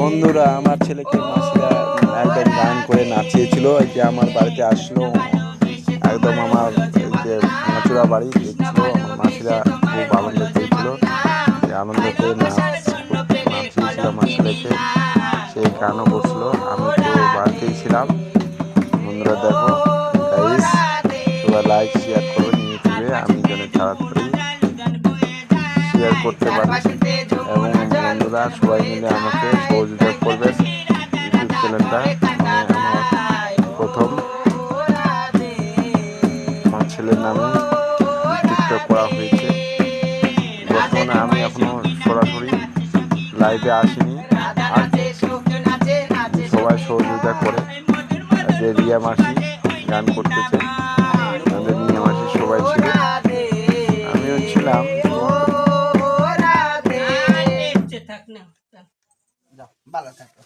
বন্ধুরা, আমার ছেলেকে মাসিরা একদম গান করে নাচিয়েছিল। এই যে আমার বাড়িতে আসলো, একদম আমার এই যে ভাঙাচোরা বাড়ি দেখছিল। আমার মাসিরা খুব আনন্দ পেয়েছিল, সেই আনন্দ পেয়ে নাচিয়েছিল আমার ছেলেকে। সেই গানও করছিল। আমি তো বাড়িতেই ছিলাম। বন্ধুরা দেখো গাইস, সবাই লাইক শেয়ার করবেন ইউটিউবে, আমি যেন তাড়াতাড়ি শেয়ার করতে পারি। এবং বন্ধুরা সবাই মিলে আমাকে সহযোগিতা করবেন। ইউটিউব চ্যানেলটা আমার প্রথম আমার ছেলের নামে টিকটক করা হয়েছে। বর্তমানে আমি এখনো সরাসরি লাইভে আসিনি। আর সবাই সহযোগিতা করে, যে রিয়া মাসি গান করতেছে, আমাদের রিয়া মাসি সবাই ছিল, আমিও ছিলাম। ভালো থাকো।